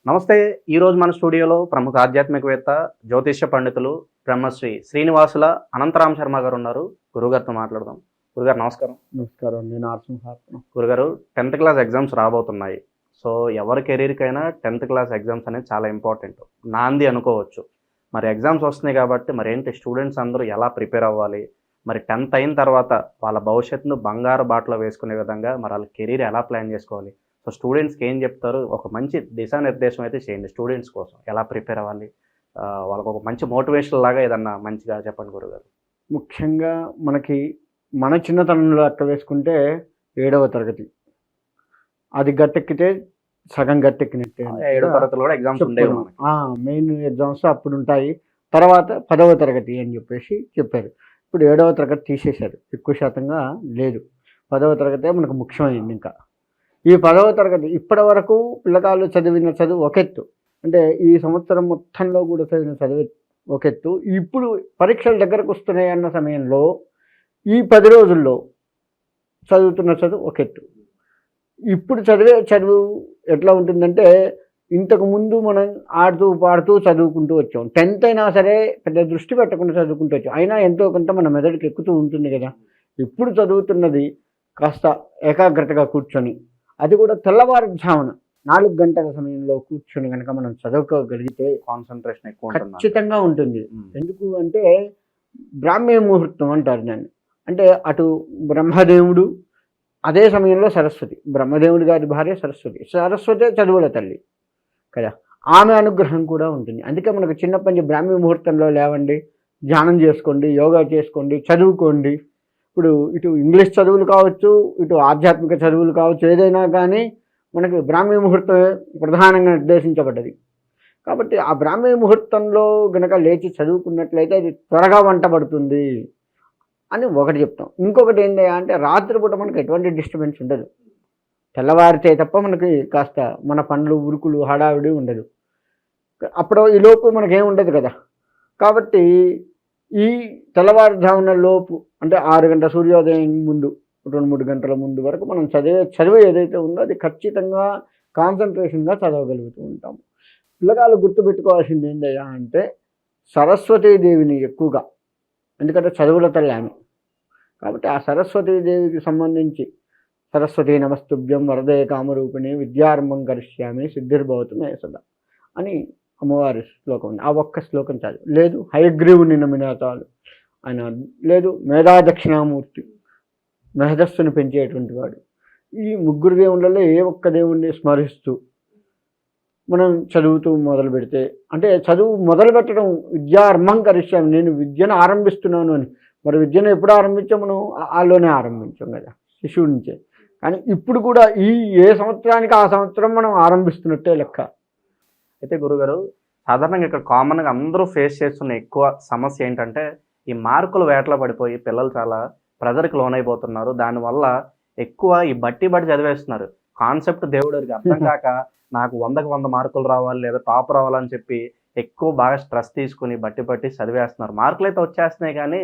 నమస్తే. ఈరోజు మన స్టూడియోలో ప్రముఖ ఆధ్యాత్మికవేత్త, జ్యోతిష్య పండితులు, బ్రహ్మశ్రీ శ్రీనివాసుల అనంతరామ శర్మ గారు ఉన్నారు. గురుగారితో మాట్లాడదాం. గురుగారు నమస్కారం. నమస్కారం. నేను నరసింహాత్మ. గురుగారు, 10th క్లాస్ ఎగ్జామ్స్ రాబోతున్నాయి. సో ఎవరి కెరీర్కైనా 10th క్లాస్ ఎగ్జామ్స్ అనేది చాలా ఇంపార్టెంట్. నాంది అనుకోవచ్చు. మరి ఎగ్జామ్స్ వస్తున్నాయి కాబట్టి మరి ఏంటి స్టూడెంట్స్ అందరూ ఎలా ప్రిపేర్ అవ్వాలి? మరి 10th అయిన తర్వాత వాళ్ళ భవిష్యత్తును బంగారు బాటలో వేసుకునే విధంగా మరి వాళ్ళ కెరీర్ ఎలా ప్లాన్ చేసుకోవాలి? సో స్టూడెంట్స్కి ఏం చెప్తారు? ఒక మంచి దిశానిర్దేశం అయితే చేయండి స్టూడెంట్స్ కోసం. ఎలా ప్రిపేర్ అవ్వాలి? వాళ్ళకు ఒక మంచి మోటివేషన్ లాగా ఏదన్నా మంచిగా చెప్పండి గురుగారు. ముఖ్యంగా మన చిన్నతనంలో అట్ట వేసుకుంటే 7వ తరగతి అది గట్టెక్కితే సగం గట్టెక్కినట్టే. 7వ తరగతిలో కూడా ఎగ్జామ్స్ ఉండేవి మనకి. మెయిన్ ఎగ్జామ్స్ అప్పుడు ఉంటాయి. తర్వాత 10వ తరగతి అని చెప్పేసి చెప్పారు. ఇప్పుడు 7వ తరగతి తీసేశారు. ఎక్కువ శాతంగా లేదు. 10వ తరగతే మనకు ముఖ్యమైంది. ఇంకా ఈ 10వ తరగతి ఇప్పటి వరకు పిల్లకాయలు చదివిన చదువు ఒకెత్తు, అంటే ఈ సంవత్సరం మొత్తంలో కూడా చదివిన చదువు ఒకెత్తు. ఇప్పుడు పరీక్షలు దగ్గరకు వస్తున్నాయి అన్న సమయంలో ఈ 10 రోజుల్లో చదువుతున్న చదువు ఒకెత్తు. ఇప్పుడు చదివే చదువు ఎట్లా ఉంటుందంటే, ఇంతకుముందు మనం ఆడుతూ పాడుతూ చదువుకుంటూ వచ్చాం. 10th అయినా సరే పెద్ద దృష్టి పెట్టకుండా చదువుకుంటూ వచ్చాం. అయినా ఎంతో కొంత మన మెదడుకి ఎక్కుతూ ఉంటుంది కదా. ఇప్పుడు చదువుతున్నది కాస్త ఏకాగ్రతగా కూర్చొని, అది కూడా తెల్లవారుజామున 4 గంటల సమయంలో కూర్చొని కనుక మనం చదువుకోగలిగితే కాన్సన్ట్రేషన్ ఎక్కువ ఉంటుంది. ఖచ్చితంగా ఉంటుంది. ఎందుకు అంటే బ్రాహ్మీ ముహూర్తం అంటారు దాన్ని. అంటే అటు బ్రహ్మదేవుడు, అదే సమయంలో సరస్వతి, బ్రహ్మదేవుడి గారి భార్య సరస్వతే చదువుల తల్లి కదా. ఆమె అనుగ్రహం కూడా ఉంటుంది. అందుకే మనకు చిన్నప్పటి నుంచి బ్రాహ్మీ ముహూర్తంలో లేవండి, ధ్యానం చేసుకోండి, యోగా చేసుకోండి, చదువుకోండి. ఇప్పుడు ఇటు ఇంగ్లీష్ చదువులు కావచ్చు, ఇటు ఆధ్యాత్మిక చదువులు కావచ్చు, ఏదైనా కానీ మనకి బ్రాహ్మీ ముహూర్తం ప్రధానంగా నిర్దేశించబడ్డది. కాబట్టి ఆ బ్రాహ్మీ ముహూర్తంలో గనక లేచి చదువుకున్నట్లయితే అది త్వరగా వంట పడుతుంది అని ఒకటి చెప్తాం. ఇంకొకటి ఏంటి అంటే, రాత్రిపూట మనకు ఎటువంటి డిస్టర్బెన్స్ ఉండదు. తెల్లవారితే తప్ప మనకి కాస్త మన పనులు ఉరుకులు హడావిడి ఉండదు. అప్పుడు ఈ లోపు మనకేం ఉండదు కదా. కాబట్టి ఈ తెల్లవారుజామున లోపు, అంటే 6 గంటల సూర్యోదయం ముందు 2-3 గంటల ముందు వరకు మనం చదివే ఏదైతే ఉందో అది ఖచ్చితంగా కాన్సన్ట్రేషన్గా చదవగలుగుతూ ఉంటాము. పిల్లగాళ్ళు గుర్తుపెట్టుకోవాల్సింది ఏంటయ్యా అంటే, సరస్వతీదేవిని ఎక్కువగా, ఎందుకంటే చదువుల తల్లి ఆమె కాబట్టి ఆ సరస్వతీదేవికి సంబంధించి సరస్వతీ నమస్తుభ్యం వరదే కామరూపిణి విద్యారంభం కరిష్యామి సిద్ధిర్భవతు మే సదా అని అమ్మవారి శ్లోకం ఉంది. ఆ ఒక్క శ్లోకం చాలు. లేదు హయగ్రీవుని నమ్మినా చాలు ఆయన, లేదు మేధా దక్షిణామూర్తి, మేధస్సును పెంచేటువంటి వాడు. ఈ ముగ్గురు దేవుళ్ళలో ఏ ఒక్క దేవుణ్ణి స్మరిస్తూ మనం చదువుతూ మొదలు పెడితే, అంటే చదువు మొదలు పెట్టడం విద్యారంభం కరిష్యామి, నేను విద్యను ఆరంభిస్తున్నాను అని. మరి విద్యను ఎప్పుడు ఆరంభించాం? మనం ఆలోనే ఆరంభించాం కదా, శిశువు నుంచే. కానీ ఇప్పుడు కూడా ఏ సంవత్సరానికి ఆ సంవత్సరం మనం ఆరంభిస్తున్నట్టే లెక్క. అయితే గురుగారు, సాధారణంగా ఇక్కడ కామన్గా అందరూ ఫేస్ చేస్తున్న ఎక్కువ సమస్య ఏంటంటే, ఈ మార్కులు వేటలో పడిపోయి పిల్లలు చాలా ప్రెజర్కి లోనైపోతున్నారు. దానివల్ల ఎక్కువ ఈ బట్టి చదివేస్తున్నారు. కాన్సెప్ట్ దేవుడికి అర్థం కాక నాకు 100కి 100 మార్కులు రావాలి, లేదా టాప్ రావాలని చెప్పి ఎక్కువ బాగా స్ట్రెస్ తీసుకుని బట్టి చదివేస్తున్నారు. మార్కులు అయితే వచ్చేస్తున్నాయి కానీ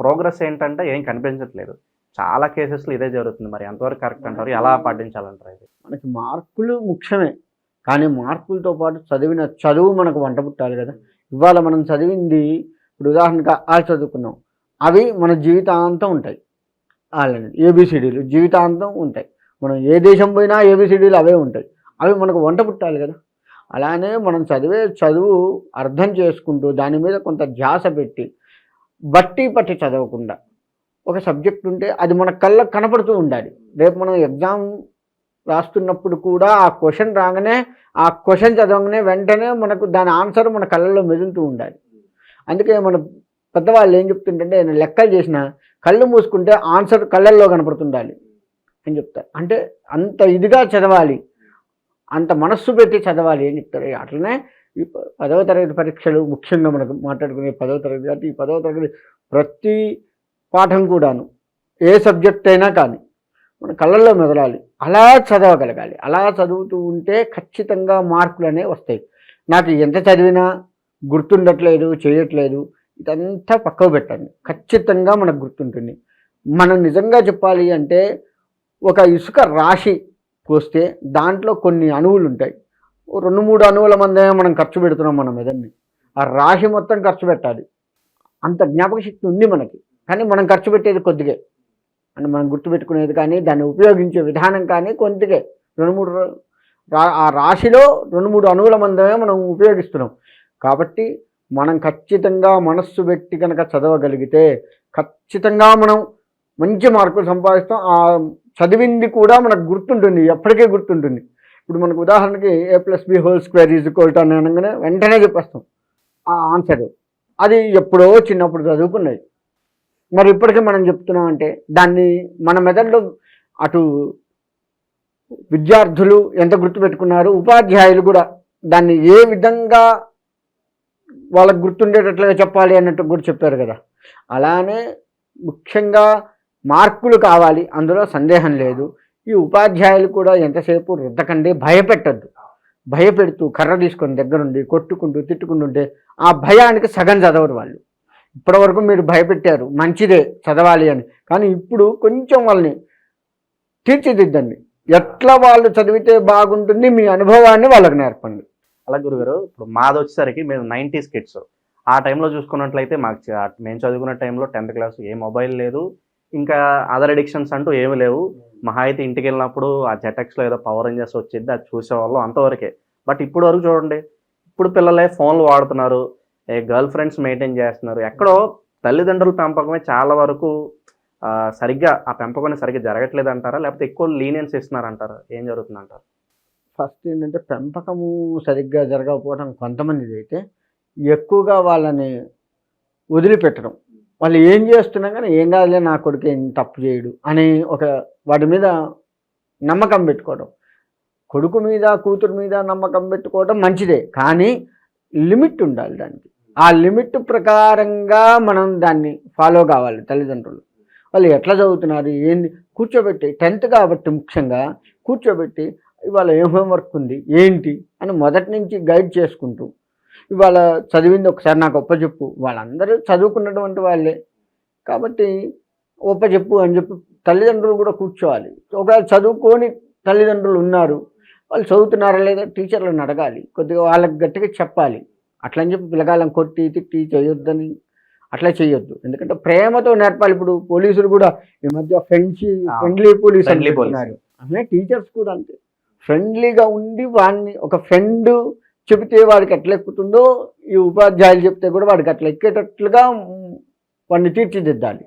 ప్రోగ్రెస్ ఏంటంటే ఏం కనిపించట్లేదు. చాలా కేసెస్లో ఇదే జరుగుతుంది. మరి ఎంతవరకు కరెక్ట్ అంటారు? ఎలా పాటించాలంటారు? ఇది మనకి మార్కులు ముఖ్యమే, కానీ మార్కులతో పాటు చదివిన చదువు మనకు వంట పుట్టాలి కదా. ఇవాళ మనం చదివింది, ఇప్పుడు ఉదాహరణగా చదువుకున్నాం, అవి మన జీవితాంతం ఉంటాయి. వాళ్ళని ఏబిసిడీలు జీవితాంతం ఉంటాయి. మనం ఏ దేశం పోయినా ఏబిసిడీలు అవే ఉంటాయి. అవి మనకు వంట పుట్టాలి కదా. అలానే మనం చదివే చదువు అర్థం చేసుకుంటూ దాని మీద కొంత ధ్యాస పెట్టి పట్టి చదవకుండా ఒక సబ్జెక్ట్ ఉంటే అది మన కళ్ళకు కనపడుతూ ఉండాలి. రేపు మనం ఎగ్జామ్ రాస్తున్నప్పుడు కూడా ఆ క్వశ్చన్ రాగానే, ఆ క్వశ్చన్ చదవగానే వెంటనే మనకు దాని ఆన్సర్ మన కళ్ళల్లో మెదులుతూ ఉండాలి. అందుకే మన పెద్దవాళ్ళు ఏం చెప్తుంటే, లెక్కలు చేసిన కళ్ళు మూసుకుంటే ఆన్సర్ కళ్ళల్లో కనపడుతుండాలి అని చెప్తారు. అంటే అంత ఇదిగా చదవాలి, అంత మనస్సు పెట్టి చదవాలి అని చెప్తారు. అట్లనే ఈ 10వ తరగతి పరీక్షలు ముఖ్యంగా మనకు మాట్లాడుకునే 10వ తరగతి కాబట్టి, ఈ 10వ తరగతి ప్రతి పాఠం కూడాను ఏ సబ్జెక్ట్ అయినా కానీ మన కళ్ళల్లో మెదలాలి, అలా చదవగలగాలి. అలా చదువుతూ ఉంటే ఖచ్చితంగా మార్కులు అనేవి వస్తాయి. నాకు ఎంత చదివినా గుర్తుండట్లేదు, చేయట్లేదు, ఇదంతా పక్కకు పెట్టండి. ఖచ్చితంగా మనకు గుర్తుంటుంది. మనం నిజంగా చెప్పాలి అంటే, ఒక ఇసుక రాశి పోస్తే దాంట్లో కొన్ని అణువులు ఉంటాయి. ఓ 2-3 అణువుల మందమే మనం ఖర్చు పెడుతున్నాం మన మెదడుని. ఆ రాశి మొత్తం ఖర్చు పెట్టాలి. అంత జ్ఞాపక శక్తి ఉంది మనకి, కానీ మనం ఖర్చు పెట్టేది కొద్దిగే. అంటే మనం గుర్తుపెట్టుకునేది కానీ దాన్ని ఉపయోగించే విధానం కానీ కొద్దిగే. 2-3 ఆ రాశిలో 2-3 అణువుల మందమే మనం ఉపయోగిస్తున్నాం. కాబట్టి మనం ఖచ్చితంగా మనస్సు పెట్టి కనుక చదవగలిగితే ఖచ్చితంగా మనం మంచి మార్కులు సంపాదిస్తాం. ఆ చదివింది కూడా మనకు గుర్తుంటుంది, ఎప్పటికీ గుర్తుంటుంది. ఇప్పుడు మనకు ఉదాహరణకి a+b² అని అనగానే వెంటనే చెప్పేస్తాం ఆ ఆన్సర్. అది ఎప్పుడో చిన్నప్పుడు చదువుకున్నది. మరి ఇప్పటికీ మనం చెప్తున్నామంటే దాన్ని మన మెదడులో అటు విద్యార్థులు ఎంత గుర్తుపెట్టుకున్నారు, ఉపాధ్యాయులు కూడా దాన్ని ఏ విధంగా వాళ్ళకు గుర్తుండేటట్లుగా చెప్పాలి అన్నట్టు కూడా చెప్పారు కదా. అలానే ముఖ్యంగా మార్కులు కావాలి, అందులో సందేహం లేదు. ఈ ఉపాధ్యాయులు కూడా ఎంతసేపు రుద్దకండి, భయపెట్టద్దు. భయపెడుతూ కర్ర తీసుకొని దగ్గరుండి కొట్టుకుంటూ తిట్టుకుంటుంటే ఆ భయానికి సగం చదవరు వాళ్ళు. ఇప్పటివరకు మీరు భయపెట్టారు, మంచిదే చదవాలి అని, కానీ ఇప్పుడు కొంచెం వాళ్ళని తీర్చిదిద్దండి. ఎట్లా వాళ్ళు చదివితే బాగుంటుంది, మీ అనుభవాన్ని వాళ్ళకి నేర్పండి. అలా గురుగారు, ఇప్పుడు మాది వచ్చేసరికి మేము 90s కిడ్స్. ఆ టైంలో చూసుకున్నట్లయితే మేము చదువుకున్న టైంలో 10th క్లాస్ ఏ మొబైల్ లేదు, ఇంకా అదర్ ఎడిక్షన్స్ అంటూ ఏమీ లేవు. మహా అయితే ఇంటికి వెళ్ళినప్పుడు ఆ జెటెక్స్లో ఏదో పవర్ రేంజర్స్ వచ్చింది, అది చూసేవాళ్ళం, అంతవరకే. బట్ ఇప్పుడు వరకు చూడండి, ఇప్పుడు పిల్లలే ఫోన్లు వాడుతున్నారు, గర్ల్ ఫ్రెండ్స్ మెయింటైన్ చేస్తున్నారు. ఎక్కడో తల్లిదండ్రుల పెంపకమే చాలా వరకు సరిగ్గా ఆ పెంపకం సరిగ్గా జరగట్లేదు అంటారా, లేకపోతే ఎక్కువ లీనియన్స్ ఇస్తున్నారంటారా, ఏం జరుగుతుంది అంటారు? ఫస్ట్ ఏంటంటే పెంపకము సరిగ్గా జరగకపోవడం కొంతమందిది అయితే, ఎక్కువగా వాళ్ళని వదిలిపెట్టడం. వాళ్ళు ఏం చేస్తున్నా కానీ ఏం కాదులే నా కొడుకు ఏం తప్పు చేయడు అని ఒక వాడి మీద నమ్మకం పెట్టుకోవడం. కొడుకు మీద కూతురు మీద నమ్మకం పెట్టుకోవడం మంచిదే, కానీ లిమిట్ ఉండాలి దానికి. ఆ లిమిట్ ప్రకారంగా మనం దాన్ని ఫాలో కావాలి. తల్లిదండ్రులు వాళ్ళు ఎట్లా చదువుతున్నారు ఏంది కూర్చోబెట్టి 10th కాబట్టి ముఖ్యంగా కూర్చోబెట్టి ఇవాళ ఏం హోంవర్క్ ఉంది ఏంటి అని మొదటి నుంచి గైడ్ చేసుకుంటూ, ఇవాళ చదివింది ఒకసారి నాకు ఒప్పచెప్పు. వాళ్ళందరూ చదువుకున్నటువంటి వాళ్ళే కాబట్టి ఒప్పచెప్పు అని చెప్పి తల్లిదండ్రులు కూడా కూర్చోవాలి. ఒకవేళ చదువుకొని తల్లిదండ్రులు ఉన్నారు, వాళ్ళు చదువుతున్నారా లేదా టీచర్లను అడగాలి, కొద్దిగా వాళ్ళకి గట్టిగా చెప్పాలి. అట్లని చెప్పి పిల్లగాళ్ళని కొట్టి తిట్టి చేయొద్దని అట్లా చేయొద్దు. ఎందుకంటే ప్రేమతో నేర్పాలి. ఇప్పుడు పోలీసులు కూడా ఈ మధ్య ఫ్రెండ్లీ పోలీస్ అంటున్నారు. అట్లనే టీచర్స్ కూడా అంతే, ఫ్రెండ్లీగా ఉండి వాడిని ఒక ఫ్రెండ్ చెబితే వాడికి ఎట్లా ఎక్కుతుందో ఈ ఉపాధ్యాయులు చెప్తే కూడా వాడికి అట్లా ఎక్కేటట్లుగా వాడిని తీర్చిదిద్దాలి.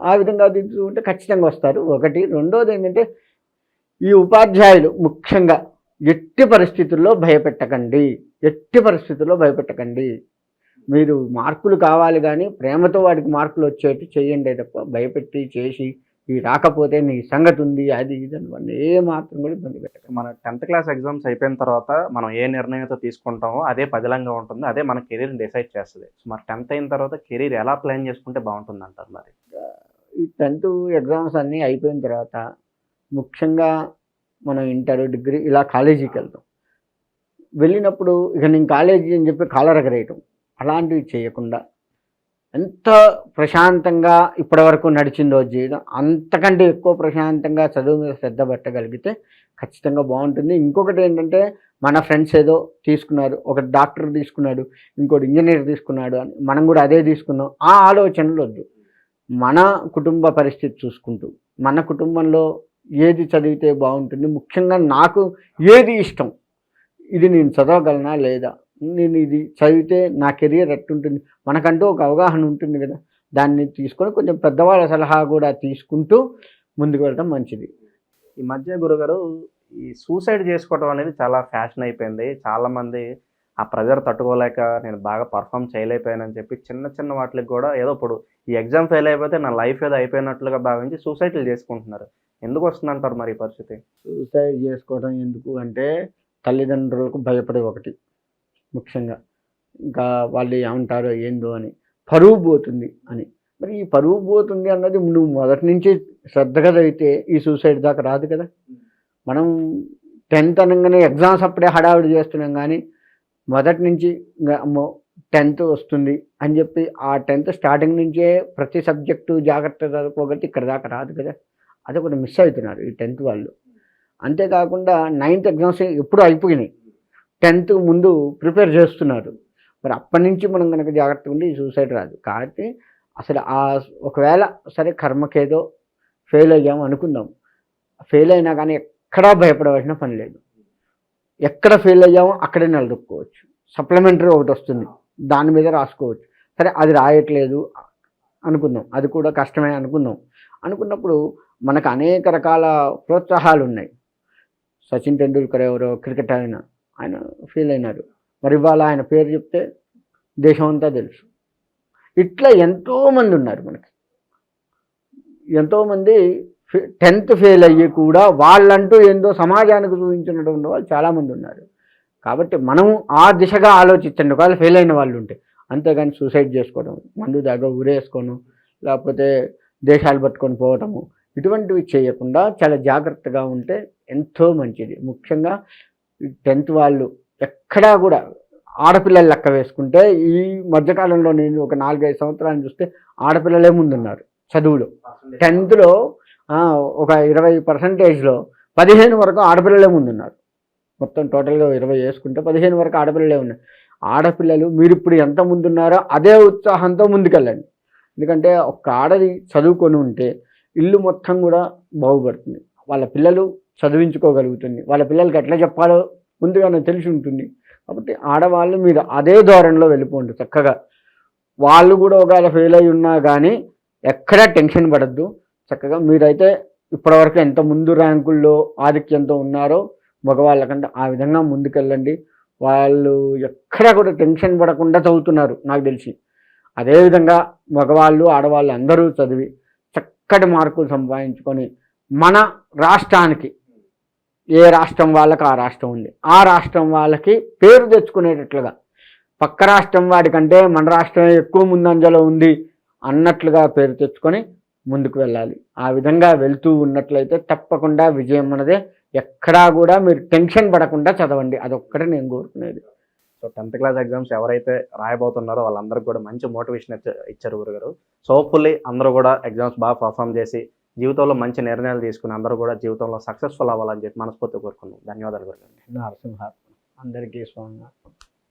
ఆ విధంగా దిద్దుకుంటే ఖచ్చితంగా వస్తారు. ఒకటి. రెండోది ఏంటంటే ఈ ఉపాధ్యాయులు ముఖ్యంగా ఎట్టి పరిస్థితుల్లో భయపెట్టకండి, ఎట్టి పరిస్థితుల్లో భయపెట్టకండి. మీరు మార్కులు కావాలి కానీ ప్రేమతో వాడికి మార్కులు వచ్చేట్టు చేయండి తప్ప భయపెట్టి చేసి ఈ రాకపోతే నీ సంగతి ఉంది అది ఇది అని ఏ మాత్రం కూడా ఇబ్బంది పెట్టకండి. మన 10th క్లాస్ ఎగ్జామ్స్ అయిపోయిన తర్వాత మనం ఏ నిర్ణయంతో తీసుకుంటామో అదే పదిలంగా ఉంటుంది, అదే మన కెరీర్ డిసైడ్ చేస్తుంది. సో మరి 10th అయిన తర్వాత కెరీర్ ఎలా ప్లాన్ చేసుకుంటే బాగుంటుంది అంటారు? మరి ఈ 10th ఎగ్జామ్స్ అన్నీ అయిపోయిన తర్వాత ముఖ్యంగా మనం ఇంటర్ డిగ్రీ ఇలా కాలేజీకి వెళ్తాం. వెళ్ళినప్పుడు ఇక నేను కాలేజీ అని చెప్పి కాలర్ ఎగరేయటం అలాంటివి చేయకుండా ఎంత ప్రశాంతంగా ఇప్పటివరకు నడిచిందో జీవితం అంతకంటే ఎక్కువ ప్రశాంతంగా చదువు మీద శ్రద్ధ పెట్టగలిగితే ఖచ్చితంగా బాగుంటుంది. ఇంకొకటి ఏంటంటే మన ఫ్రెండ్స్ ఏదో తీసుకున్నారు, ఒక డాక్టర్ తీసుకున్నాడు, ఇంకోటి ఇంజనీర్ తీసుకున్నాడు అని మనం కూడా అదే తీసుకుందాం, ఆ ఆలోచనలు వద్దు. మన కుటుంబ పరిస్థితి చూసుకుంటూ మన కుటుంబంలో ఏది చదివితే బాగుంటుంది, ముఖ్యంగా నాకు ఏది ఇష్టం, ఇది నేను చదవగలనా లేదా, నేను ఇది చదివితే నా కెరియర్ ఎట్టుంటుంది, మనకంటూ ఒక అవగాహన ఉంటుంది కదా, దాన్ని తీసుకొని కొంచెం పెద్దవాళ్ళ సలహా కూడా తీసుకుంటూ ముందుకు వెళ్ళడం మంచిది. ఈ మధ్య గురుగారు ఈ సూసైడ్ చేసుకోవడం అనేది చాలా ఫ్యాషన్ అయిపోయింది. చాలామంది ఆ ప్రెజర్ తట్టుకోలేక నేను బాగా పర్ఫామ్ చేయలేకపోయానని చెప్పి చిన్న చిన్న వాటికి కూడా ఏదో ఇప్పుడు ఈ ఎగ్జామ్ ఫెయిల్ అయిపోతే నా లైఫ్ ఏదో అయిపోయినట్లుగా భావించి సూసైడ్లు చేసుకుంటున్నారు. ఎందుకు వస్తుందంటారు మరి ఈ పరిస్థితి? సూసైడ్ చేసుకోవడం ఎందుకు అంటే తల్లిదండ్రులకు భయపడే ఒకటి ముఖ్యంగా, ఇంకా వాళ్ళు ఏమంటారో ఏందో అని, పరువు పోతుంది అని. మరి ఈ పరువు పోతుంది అన్నది నువ్వు మొదటి నుంచి శ్రద్ధగా చదివితే ఈ సూసైడ్ దాకా రాదు కదా. మనం 10th అనగానే ఎగ్జామ్స్ అప్పుడే హడావిడి చేస్తున్నాం, కానీ మొదటి నుంచి అమ్మో 10th వస్తుంది అని చెప్పి ఆ 10th స్టార్టింగ్ నుంచే ప్రతి సబ్జెక్టు జాగ్రత్త చదువుకోగలిగితే ఇక్కడ దాకా రాదు కదా. అది ఒకటి మిస్ అవుతున్నారు ఈ 10th వాళ్ళు. అంతేకాకుండా 9th ఎగ్జామ్స్ ఎప్పుడు అయిపోయినాయి, 10th ముందు ప్రిపేర్ చేస్తున్నారు. మరి అప్పటి నుంచి మనం కనుక జాగ్రత్తగా ఉండి సూసైడ్ రాదు. కాబట్టి అసలు ఒకవేళ సరే కర్మకేదో ఫెయిల్ అయ్యాము అనుకుందాం, ఫెయిల్ అయినా కానీ ఎక్కడా భయపడవలసిన పని లేదు. ఎక్కడ ఫెయిల్ అయ్యామో అక్కడే నిలదొక్కుకోవచ్చు. సప్లిమెంటరీ ఒకటి వస్తుంది, దాని మీద రాసుకోవచ్చు. సరే అది రాయట్లేదు అనుకుందాం, అది కూడా కష్టమే అనుకున్నప్పుడు మనకు అనేక రకాల ప్రోత్సాహాలు ఉన్నాయి. సచిన్ టెండూల్కర్ ఎవరో క్రికెట్ ఆయన ఫెయిల్ అయినారు, మరి ఇవాళ ఆయన పేరు చెప్తే దేశం అంతా తెలుసు. ఇట్లా ఎంతోమంది ఉన్నారు మనకి, ఎంతోమంది 10th ఫెయిల్ అయ్యి కూడా వాళ్ళంటూ ఏందో సమాజానికి చూపించినటువంటి వాళ్ళు చాలామంది ఉన్నారు. కాబట్టి మనం ఆ దిశగా ఆలోచించండి ఒకవేళ ఫెయిల్ అయిన వాళ్ళు ఉంటే. అంతేగాని సూసైడ్ చేసుకోవడం, మందు దాకా ఊరేసుకోవడం, లేకపోతే దేశాలు పట్టుకొని పోవటము, ఇటువంటివి చేయకుండా చాలా జాగ్రత్తగా ఉంటే ఎంతో మంచిది. ముఖ్యంగా 10th వాళ్ళు ఎక్కడా కూడా ఆడపిల్లలు లెక్క వేసుకుంటే ఈ మధ్యకాలంలో నేను ఒక 4-5 సంవత్సరాలు చూస్తే ఆడపిల్లలే ముందున్నారు చదువులో. 10thలో ఒక 20%లో 15 వరకు ఆడపిల్లలే ముందున్నారు. మొత్తం టోటల్గా 20 వేసుకుంటే 15 వరకు ఆడపిల్లలే ఉన్నాయి. ఆడపిల్లలు మీరు ఇప్పుడు ఎంత ముందున్నారో అదే ఉత్సాహంతో ముందుకెళ్ళండి. ఎందుకంటే ఒక ఆడది చదువుకొని ఉంటే ఇల్లు మొత్తం కూడా బాగుపడుతుంది, వాళ్ళ పిల్లలు చదివించుకోగలుగుతుంది, వాళ్ళ పిల్లలకి ఎట్లా చెప్పాలో ముందుగానే తెలిసి ఉంటుంది. కాబట్టి ఆడవాళ్ళు మీరు అదే ధోరణిలో వెళ్ళిపోండి చక్కగా. వాళ్ళు కూడా ఒకవేళ ఫెయిల్ అయి ఉన్నా కానీ ఎక్కడా టెన్షన్ పడద్దు. చక్కగా మీరైతే ఇప్పటివరకు ఎంత ముందు ర్యాంకుల్లో ఆధిక్యంతో ఉన్నారో మగవాళ్ళకంటే ఆ విధంగా ముందుకెళ్ళండి. వాళ్ళు ఎక్కడా కూడా టెన్షన్ పడకుండా చదువుతున్నారు నాకు తెలిసి. అదేవిధంగా మగవాళ్ళు ఆడవాళ్ళు అందరూ చదివి చక్కటి మార్కులు సంపాదించుకొని మన రాష్ట్రానికి, ఏ రాష్ట్రం వాళ్ళకి ఆ రాష్ట్రం ఉంది, ఆ రాష్ట్రం వాళ్ళకి పేరు తెచ్చుకునేటట్లుగా, పక్క రాష్ట్రం వాడికంటే మన రాష్ట్రం ఎక్కువ ముందంజలో ఉంది అన్నట్లుగా పేరు తెచ్చుకొని ముందుకు వెళ్ళాలి. ఆ విధంగా వెళ్తూ ఉన్నట్లయితే తప్పకుండా విజయం అన్నదే. ఎక్కడా కూడా మీరు టెన్షన్ పడకుండా చదవండి, అదొక్కటే నేను కోరుకునేది. సో 10th క్లాస్ ఎగ్జామ్స్ ఎవరైతే రాయబోతున్నారో వాళ్ళందరికీ కూడా మంచి మోటివేషన్ ఇచ్చారు గురుగారు. సో హోప్ఫుల్లీ అందరూ కూడా ఎగ్జామ్స్ బాగా పర్ఫామ్ చేసి జీవితంలో మంచి నిర్ణయాలు తీసుకుని అందరూ కూడా జీవితంలో సక్సెస్ఫుల్ అవ్వాలని చెప్పి మనస్ఫూర్తిగా కోరుకున్నాం. ధన్యవాదాలు గురుగారు. నరసింహ అందరికీ స్వామి.